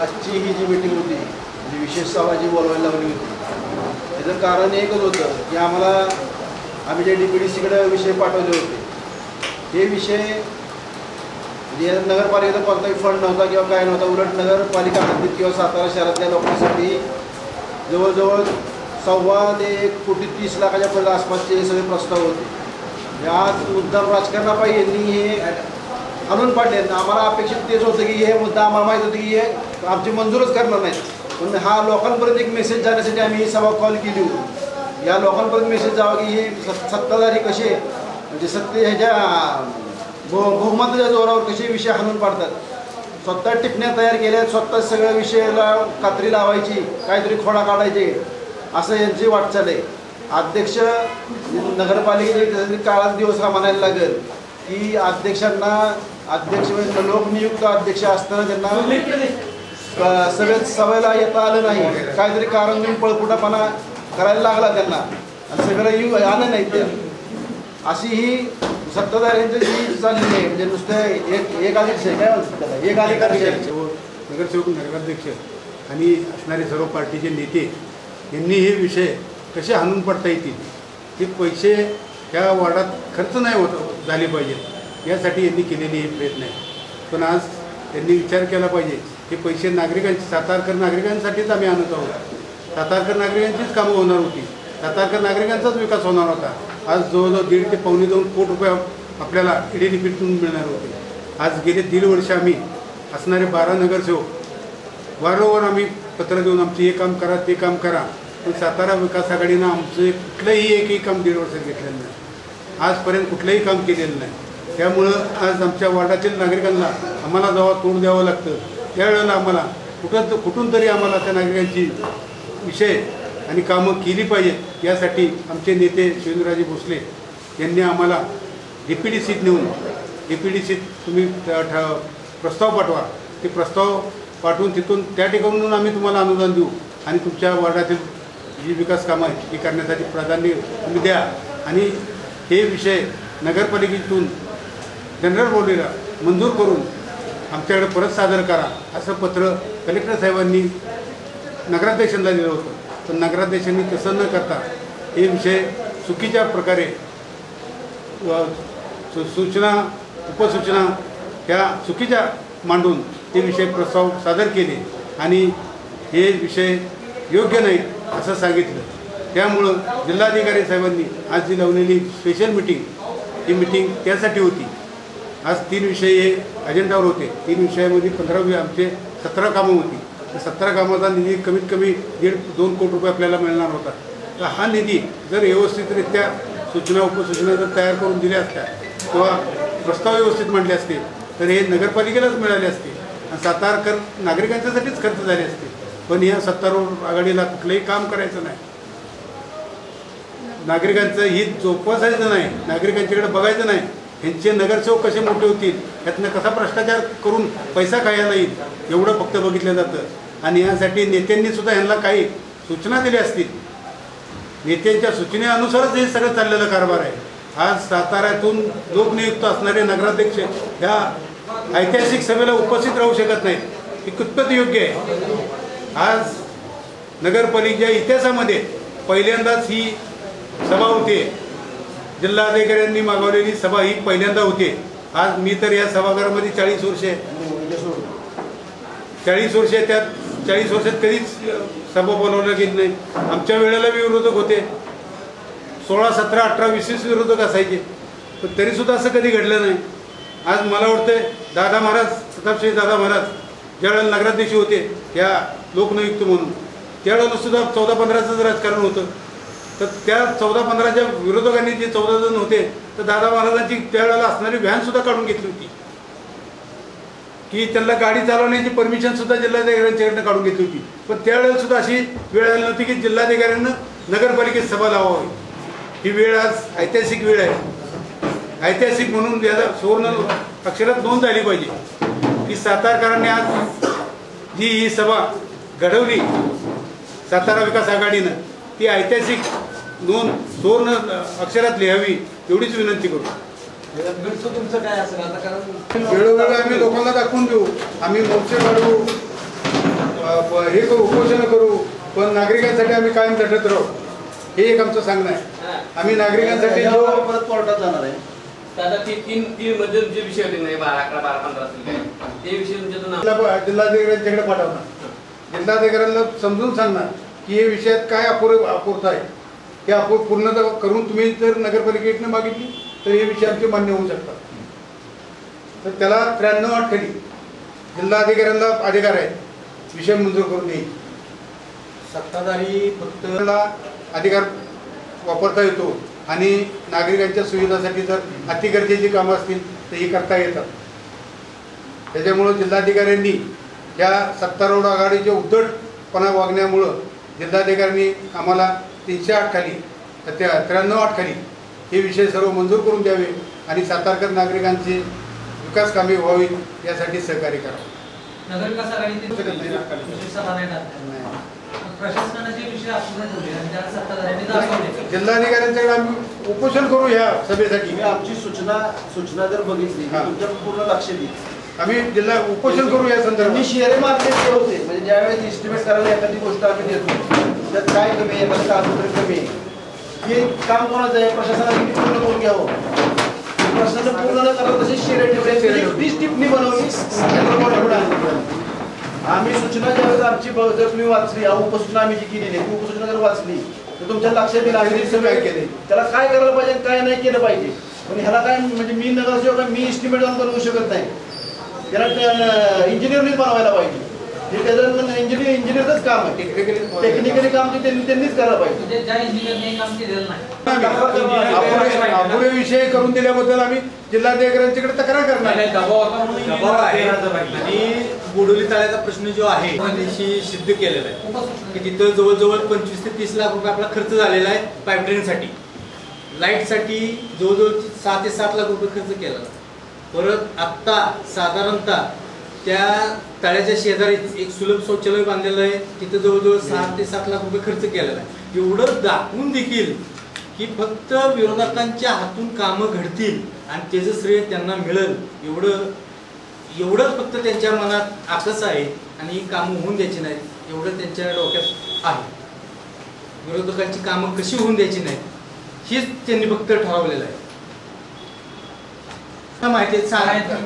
आजची ही जी मीटिंग होती जी विशेष सभा जी बोलवायला लावली होती त्याचं कारण एकच होतं की आम्ही जे DPDCकडे विषय पाठवले होते ते विषय म्हणजे नगरपालिकेचा कोणताही फंड नव्हता किंवा काय नव्हता, उलट नगरपालिका हद्दीत किंवा सातारा शहरातल्या लोकांसाठी जवळजवळ 1.25 ते 1.30 लाखाच्या पर्यंत आसपासचे हे सगळे प्रस्ताव होते। आज मुद्दाम राजकारणापायी यांनी हे आणून पाडले। आम्हाला अपेक्षित तेच होतं की हे मुद्दा आम्हाला माहीत होतं की हे आमची मंजूरच करणार नाहीत, पण हा लोकांपर्यंत एक मेसेज जाण्यासाठी आम्ही ही सभा कॉल केली होती। या लोकांपर्यंत मेसेज जावा की हे सत्ताधारी कसे म्हणजे ह्याच्या बहुमताच्या जोरावर कसे विषय हाणून पाडतात, स्वतः टिपण्या तयार केल्या, स्वतः सगळ्या विषयाला कात्री लावायची, काहीतरी खोडा काढायचे, असं यांची वाटचाल आहे। अध्यक्ष नगरपालिकेचे काळात दिवस हा म्हणायला लागेल की अध्यक्ष लोकनियुक्त अध्यक्ष असताना त्यांना सभेला येता आलं नाही, काहीतरी कारण घेऊन पळपुटापणा करायला लागला त्यांना आणि सभेला आलं नाही त्या, अशी ही सत्ताधाऱ्यांची जी चाललेली आहे। म्हणजे नुसतं एक अध्यक्ष काय म्हणतात त्याला, एक अधिकारी नगरसेवक नगराध्यक्ष आणि असणारे सर्व पार्टीचे नेते यांनी हे विषय कसे हाणून पडता येतील, ते पैसे ह्या वार्डात खर्च नाही झाले पाहिजेत यासाठी यांनी केलेले हे प्रयत्न आहे। पण आज त्यांनी विचार केला पाहिजे हे पैसे सातारकर नागरिकांसाठीच आम्ही आणत आहोत, सातारकर नागरिकांचीच कामं होणार होती, सातारकर नागरिकांचाच विकास होणार होता। आज जवळजवळ 1.5 ते 1.25 कोटी रुपये आपल्याला EDDPतून मिळणार होते। आज गेले 1.5 वर्ष आम्ही असणारे 12 नगरसेवक वारंवार आम्ही पत्र देऊन आमचे हे काम करा ते काम करा, पण सातारा विकास आघाडीनं आमचं कुठलंही एकही काम 1.5 वर्षात घेतलेलं नाही, आजपर्यंत कुठलंही काम केलेलं नाही। त्यामुळं आज आमच्या वार्डातील नागरिकांना आम्हाला जेव्हा तोंड द्यावं लागतं त्यावेळेला आम्हाला कुठून तरी आम्हाला त्या नागरिकांची विषय आणि कामं केली पाहिजेत, यासाठी आमचे नेते शिवेंद्रराजे भोसले यांनी आम्हाला DPDCत नेऊन DPDCत तुम्ही प्रस्ताव पाठवा, ते प्रस्ताव पाठवून तिथून त्या ठिकाणून आम्ही तुम्हाला अनुदान देऊ आणि तुमच्या वार्डातील जी विकास कामं आहेत ती करण्यासाठी प्राधान्य तुम्ही द्या आणि हे विषय नगरपालिकेतून जनरल बॉडीला मंजूर करून आमच्याकडे परत सादर करा, असं पत्र कलेक्टर साहेबांनी नगराध्यक्षांना दिलं होतं। पण नगराध्यक्षांनी तसं न करता हे विषय चुकीच्या प्रकारे सूचना उपसूचना ह्या चुकीच्या मांडून ते विषय प्रस्ताव सादर केले आणि हे विषय योग्य नाहीत असं सांगितलं। त्यामुळं जिल्हाधिकारी साहेबांनी आज जी लावलेली स्पेशल मीटिंग, ही मीटिंग त्यासाठी होती। आज 3 विषय हे अजेंडावर होते, 3 विषयामध्ये 15 आमचे 17 कामं होती। तर 17 कामाचा निधी कमीत कमी 1.5-2 कोटी रुपये आपल्याला मिळणार होता। तर हा निधी जर व्यवस्थितरित्या सूचना उपसूचना जर तयार करून दिल्या असत्या किंवा प्रस्ताव व्यवस्थित मांडले असते तर हे नगरपालिकेलाच मिळाले असते आणि सातारकर नागरिकांच्यासाठीच खर्च झाले असते। पण या सत्तारूढ आघाडीला कुठलंही काम करायचं नाही, नागरिकांचं हित जोपासायचं नाही, नागरिकांच्याकडे बघायचं नाही, ह्यांचे नगरसेवक कसे मोठे होतील, ह्यातनं कसा भ्रष्टाचार करून पैसा खायला येईल एवढं फक्त बघितलं जातं। आणि यासाठी नेत्यांनीसुद्धा ह्यांना काही सूचना दिल्या असतील, नेत्यांच्या सूचनेनुसारच हे सगळं चाललेलं कारभार आहे। आज साताऱ्यातून लोकनियुक्त असणारे नगराध्यक्ष ह्या ऐतिहासिक सभेला उपस्थित राहू शकत नाहीत, हे कितपत योग्य आहे। आज नगरपालिकेच्या इतिहासामध्ये पहिल्यांदाच ही सभा होते, जिल्हाधिकाऱ्यांनी मागवलेली सभा ही पहिल्यांदा होते। आज मी तर या सभागृहामध्ये 40 वर्ष त्यात 40 वर्षात कधीच सभा बोलवल्या गेली नाही। आमच्या वेळेला विरोधक होते, 16, 17, 18, 20 विरोधक असायचे, पण तरीसुद्धा असं कधी घडलं नाही। आज मला वाटतं दादा महाराज, प्रतापसिंह दादा महाराज ज्यावेळेला नगराध्यक्ष होते त्या लोकनियुक्त म्हणून, त्यावेळेला सुद्धा 14-15चं राजकारण होतं। तर त्या 14-15च्या विरोधकांनी जे 14 जण होते तर दादा महाराजांची त्यावेळेला असणारी व्हॅनसुद्धा काढून घेतली होती की त्यांना गाडी चालवण्याची परमिशनसुद्धा जिल्हाधिकाऱ्यांच्याकडनं काढून घेतली होती। पण त्यावेळेला सुद्धा अशी वेळ आली नव्हती की जिल्हाधिकाऱ्यांना नगरपालिकेत सभा लावावी। ही वेळ आज ऐतिहासिक वेळ आहे, ऐतिहासिक म्हणून याला सुवर्ण अक्षरात नोंद झाली पाहिजे की सातारकरांनी आज जी ही सभा घडवली सातारा विकास आघाडीनं, ती ऐतिहासिक नोंद सुवर्ण अक्षरात लिहावी एवढीच विनंती करू। तुमचं काय असेल आता, कारण वेळोवेळी आम्ही लोकांना दाखवून देऊ, आम्ही मोर्चे काढू, हे करू, उपोषण करू, पण नागरिकांसाठी आम्ही कायम झटत राहू, हे एक आमचं सांगणं आहे. आम्ही नागरिकांसाठी जो परत कोर्टात जाणार आहे. आता तीन मध्ये जे विषय होते नाही 12, 11, 12, 15 असतील काय ते विषय तुमच्यातून जिल्हाधिकाऱ्यांच्याकडे पाठवणार, जिल्हाधिकाऱ्यांना समजून सांगणार की हे विषयात काय अपूर्णता आहे, हे पूर्ण करून तुम्ही जर नगरपालिकेने मागितली तर हे विषय आमचे मान्य होऊ शकतात. तर त्याला 93 अट खाली जिल्हाधिकाऱ्यांना अधिकार आहे विषय मंजूर करून देईल. सत्ताधारी फक्त अधिकार वापरता येतो आणि नागरिकांच्या सुविधासाठी जर अति गरजेची कामं असतील तर ही करता येतात. त्याच्यामुळं जिल्हाधिकाऱ्यांनी या सत्तारूढ आघाडीच्या उद्धटपणा वागण्यामुळं जिल्हाधिकाऱ्यांनी आम्हाला 308 खाली 93 अट खाली हे विषय सर्व मंजूर करून द्यावे आणि सातारकर नागरिकांची विकास कामे व्हावी यासाठी सहकार्य करावं. नगरविकास आघाडीचे सभा नाही प्रशासनाचे विषय अपूर्ण ठेवले आणि त्याला सत्ताधाऱ्यांनी दाखवले. जिल्हाधिकाऱ्यांच्याकडे आम्ही उपोषण करू ह्या सभेसाठी. तुम्ही आमची सूचना जर बघितली तुमच्या पूर्ण लक्ष देईल. आम्ही जिल्हा उपोषण करू या संदर्भात. शेअर मार्केट जे होते म्हणजे ज्यावेळेस इस्टिमेट करायला एखादी गोष्ट आम्ही देतो त्यात काय कमी आहे, एखादं कागदपत्र कमी आहे, हे काम कोणाचं आहे, प्रशासनाने किती पूर्ण करून घ्यावं. प्रशासन पूर्ण न करता तसे शेअर ठेवले, 20 टिप्पणी बनवली. आम्ही सूचना ज्यावेळेस आमची जर तुम्ही वाचली, उपसूचना आम्ही जी केलेली आहे ती उपसूचना जर वाचली तर तुमच्या लक्षात येईल आम्ही काय केले, त्याला काय करायला पाहिजे काय नाही केलं पाहिजे. पण ह्याला काय म्हणजे मी नगरसेवक मी इस्टिमेट जाऊन बनवू शकत नाही, त्याला इंजिनियरनीच बनवायला पाहिजे. हे त्याचं इंजिनियरच काम आहे. टेक्निकली काम ते त्यांनीच करायला पाहिजे. म्हणजे ज्या इंजिनियरने काम केलेलं नाही अपुरे विषय करून दिल्याबद्दल आम्ही जिल्हाधिकाऱ्यांच्याकडे तक्रार करणार. दबाव आहे आणि बोडोली तळ्याचा प्रश्न जो आहे त्याशी सिद्ध केलेला आहे की तिथं जवळजवळ 25 ते 30 लाख रुपये आपला खर्च झालेला आहे पाईपलाईनसाठी. लाईटसाठी जवळजवळ 6 ते 7 लाख रुपये खर्च केला. परत आत्ता साधारणतः त्या तळ्याच्या शेजारी एक सुलभ शौचालय बांधलेलं आहे, तिथं जवळजवळ 6 ते 7 लाख रुपये खर्च केलेला आहे. एवढं दाखवून देखील की फक्त विरोधकांच्या हातून कामं घडतील आणि त्याचं श्रेय त्यांना मिळेल एवढंच फक्त त्यांच्या मनात आकस आहे आणि ही कामं होऊन द्यायची नाहीत एवढं त्यांच्या डोक्यात आहे. विरोधकांची कामं कशी होऊन द्यायची नाहीत हेच त्यांनी फक्त ठरवलेलं आहे. माहिती सांगितलं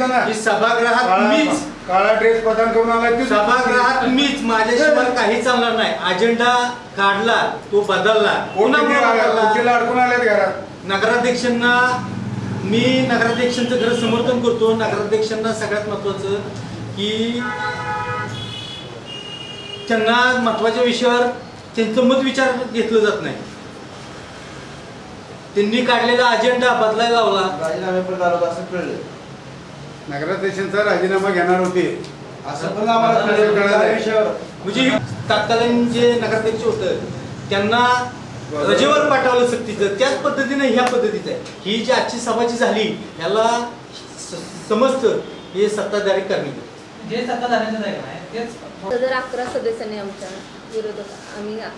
ना की सभागृहात मीच काळा ड्रेस प्रदान करून आला, सभागृहात मीच माझ्याशिवाय काही चालणार नाही. अजेंडा काढला तो बदलला अडकून आले घरात. नगराध्यक्षांना मी नगराध्यक्षांचं खरं समर्थन करतो. नगराध्यक्षांना सगळ्यात महत्वाचं की त्यांना महत्वाच्या विषयावर त्यांचं मत विचार घेतलं जात नाही. त्यांनी काढलेला अजेंडा बदलायला लावला. राजीनामे पण झालं असं कळलं. नगराध्यक्षांचा राजीनामा घेणार होते असं पण आम्हाला कळलं विषयावर. म्हणजे तत्कालीन जे नगराध्यक्ष होतं त्यांना रजेवर पाठवलं सक्तीचं. त्याच पद्धतीने ह्या पद्धतीचं आहे. ही जी आजची सभा जी झाली ह्याला समजतं हे सत्ताधारी करणे जे सत्ताधाऱ्यांचं आहे तेच. सदर 11 सदस्यांनी आमच्या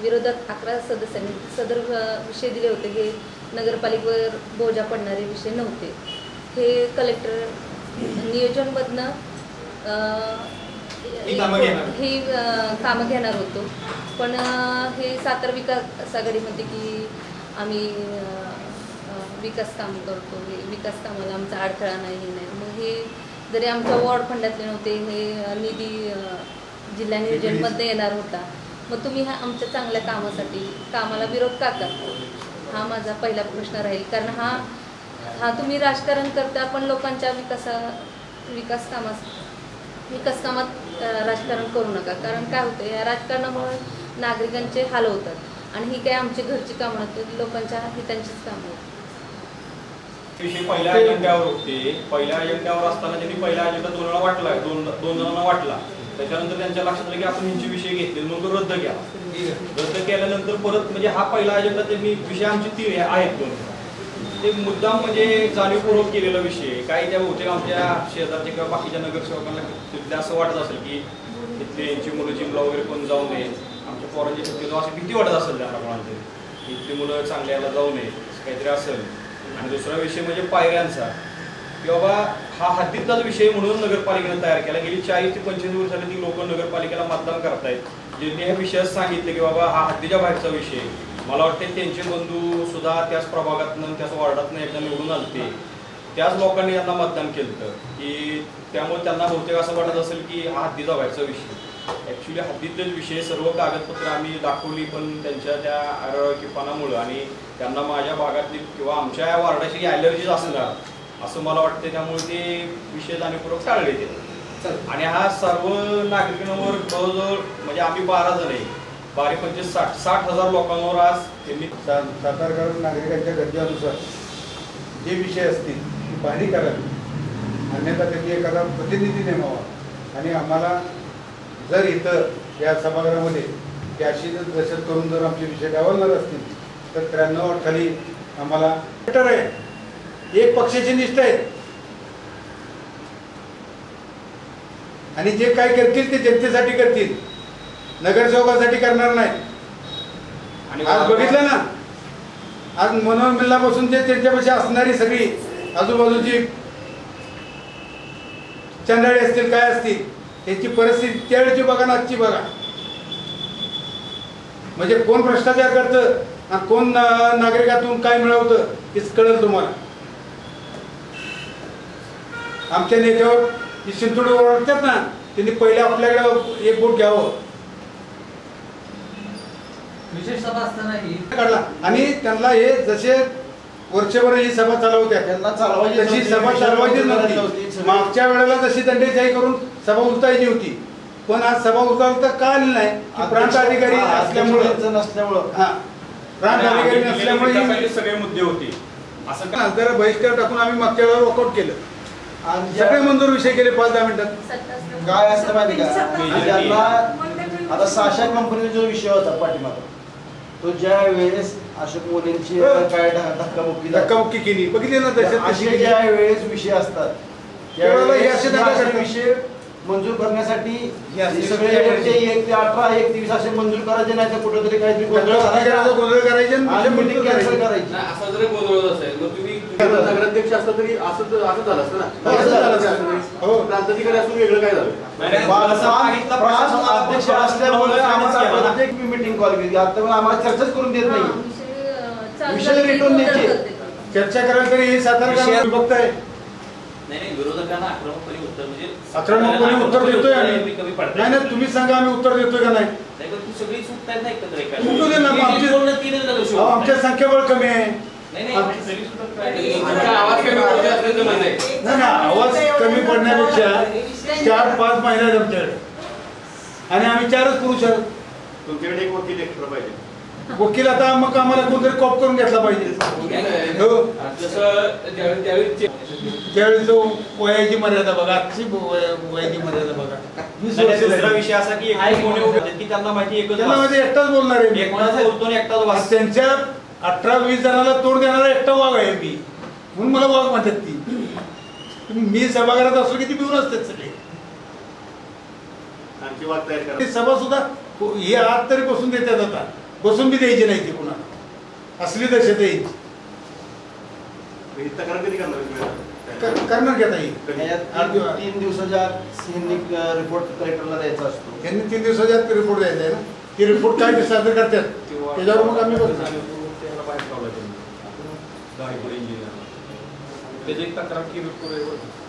विरोधक 11 सदस्यांनी सदर विषय दिले होते की नगरपालिकेवर बोजा पडणारे विषय नव्हते. हे कलेक्टर नियोजनमधनं ही कामं घेणार होतो. पण हे सातारा विकास आघाडीमध्ये की आम्ही विकास काम करतो, हे विकास कामाला आमचा अडथळा नाही हे नाही. मग हे जरी आमच्या वॉर्ड फंडातले नव्हते हे निधी जिल्हा नियोजनमध्ये येणार होता. मग तुम्ही ह्या आमच्या चांगल्या कामाला विरोध का करता हा माझा पहिला प्रश्न राहील. कारण हा तुम्ही राजकारण करता पण लोकांच्या विकास कामात राजकारण करू नका. कारण काय होतं या राजकारणामुळे नागरिकांचे हाल होतात आणि ही काय आमची घरची कामं नसतात, लोकांच्या हितांचीच कामं होतात. विषय पहिल्या अजेंड्यावर होते. पहिल्या अजेंड्यावर असताना त्यांनी पहिला अजेंडा दोन जणांना वाटला. त्याच्यानंतर त्यांच्या लक्षात आलं की आपण ह्यांचे विषय घेतले म्हणून तो रद्द केला. रद्द केल्यानंतर परत म्हणजे हा पहिला अजेंडा त्यांनी विषय आमचे 3 आहेत 2 ते मुद्दाम म्हणजे जाणीवपूर्वक केलेला विषय. काही त्या बहुतेक आमच्या शेजारच्या किंवा बाकीच्या नगरसेवकांना तिथल्या असं वाटत असेल की तिथले यांची मुलं जिमला वगैरे कोण जाऊ नये, आमच्या पोरांची शक्यतो अशी भीती वाटत असेल त्यांना कोणाला इथली मुलं चांगल्या याला जाऊ नये काहीतरी असेल. आणि दुसरा विषय म्हणजे पायऱ्यांचा की बाबा हा हद्दीतलाच विषय म्हणून नगरपालिकेने तयार केला. गेली 40 ते 25 वर्ष झाली ती लोक नगरपालिकेला मतदान करतायत. ज्यांनी ह्या विषयात सांगितले की बाबा हा हद्दीच्या बाहेरचा विषय. मला वाटते त्यांचे बंधू सुद्धा त्याच प्रभागातनं त्याच वार्डातनं एकदा निवडून आलते. त्याच लोकांनी यांना मतदान केलं की त्यामुळे त्यांना बहुतेक असं वाटत असेल की हा हद्दीचा बाहेरचा विषय. ॲक्च्युली हद्दीतलेच विषय सर्व कागदपत्र आम्ही दाखवली पण त्यांच्या त्या अडळकीपणामुळं आणि त्यांना माझ्या भागातली किंवा आमच्या या वार्डाची ॲलर्जीज असणार असं मला वाटतं. त्यामुळे ते विषय जाणीवपूर्वक टाळले ते. आणि हा सर्व नागरिकांवर जवळजवळ म्हणजे आम्ही 12 जण आहे 12-25 60,000 लोकांवर आज त्यांनी सातारकर नागरिकांच्या गरजेनुसार जे विषय असतील ती पाहणी करावी. अन्यथा त्यांनी एखादा प्रतिनिधी नेमावा आणि आम्हाला जर इथं या सभागृहामध्ये ते अशी जर दहशत करून जर आमचे विषय डावलणार असतील तर 93 खाली आम्हाला बेटर आहे. एक पक्षाची निष्ठा आहे आणि जे काय करतील ते जनतेसाठी करतील, नगरसेवकासाठी करणार नाही. आणि आज बघितलं ना, आज मनोहर मिल्लापासून जे त्यांच्यापाशी असणारी सगळी आजूबाजूची चंडाळी असतील काय असतील त्यांची परिस्थिती त्यावेळेची बघा ना आजची बघा. म्हणजे कोण भ्रष्टाचार करतं आणि कोण नागरिकातून काय मिळवतं हेच कळेल तुम्हाला. आमच्या नेत्यावर शिंतोडे ओरडतात ना, त्यांनी पहिले आपल्याकडे एक बोट घ्यावं. विशेष सभा असतानाही काढला आणि त्यांना हे जसे वर्षभर ही सभा चालवत्या त्यांना चालवायची तशी सभा चालवायची नव्हती. मागच्या वेळेला जशी दंडेशाही करून सभा उलटायची होती पण आज सभा उलटावता का आली नाही की प्रांत अधिकारी नसल्यामुळं प्रांत अधिकारी नसल्यामुळे सगळे मुद्दे होते. असं का जरा बहिष्कार टाकून आम्ही मागच्या वेळेला वॉकआउट केलं. सगळे मंजूर विषय केले 5-10 मिनिटात. काय असतं माहिती का, ज्यांना आता साशा कंपनीचा जो विषय होता पाठीमागं तो ज्या वेळेस अशोक मोदींची काय धक्काबुक्की केली बघितली ना असे ज्या वेळेस विषय असतात त्यावेळेस विषय मंजूर करण्यासाठी सगळे 1 ते 18, 1 ते 20 असे मंजूर करायचे नाही तर कुठेतरी काहीतरी गोंधळ करायचे मीटिंग कॅन्सल करायची. असं जरी गोंधळ असेल मग तुम्ही नगराध्यक्ष असता तरी असं झालं असतं ना. हो प्रांताधिकारी असून वेगळं काय झालं. अध्यक्ष असल्यामुळे आम्हाला प्रत्येक मीटिंग कॉल केली. आता आम्हाला चर्चाच करून देत नाही. विषय रिटून द्यायचे. चर्चा करायला तरी हे सातारकर विभक्त आहे. नाही विरोधकांना आक्रमकपणे उत्तर म्हणजे आक्रमकपणे उत्तर देतोय आम्ही. नाही नाही तुम्ही सांगा आम्ही उत्तर देतोय का नाही. सगळी सुटतात नाही उठू दे ना मग आमच्या संख्याबळ कमी आहे. आवाज कमी पडण्यापेक्षा 4-5 महिला आहेत आमच्याकडे आणि आम्ही 4च पुरुष आहोत. तुमच्याकडे एक वकील एक्स्ट्रा पाहिजे. वकील आता मग आम्हाला कोणतरी कॉप करून घेतला पाहिजे. त्यावेळी जो वयाची मर्यादा बघा आजची वयाची मर्यादा बघा 20 वर्ष. दुसरा विषय असा की त्यांना माहिती एकटाच बोलणार आहे. त्यांच्या 18-20 जणांना तोड देणारा एकटा वाघ आहे मी म्हणून मला वाघ म्हणतात ती. मी सभागृहात असलो की ती पिऊन असतात सगळे. सभा सुद्धा हे आत तरी बसून देतात. आता बसून बी द्यायची नाही ती कुणाला असली दहशत यायची. करणार घेता येईल 3 दिवसाच्या रिपोर्ट कलेक्टरला द्यायचा असतो. त्यांनी 3 दिवसाच्या आत रिपोर्ट द्यायचा आहे ना. ती रिपोर्ट काय सादर करतात त्याच्यावर मग आम्ही बघतो. त्याची तक्रार की रिपोर्ट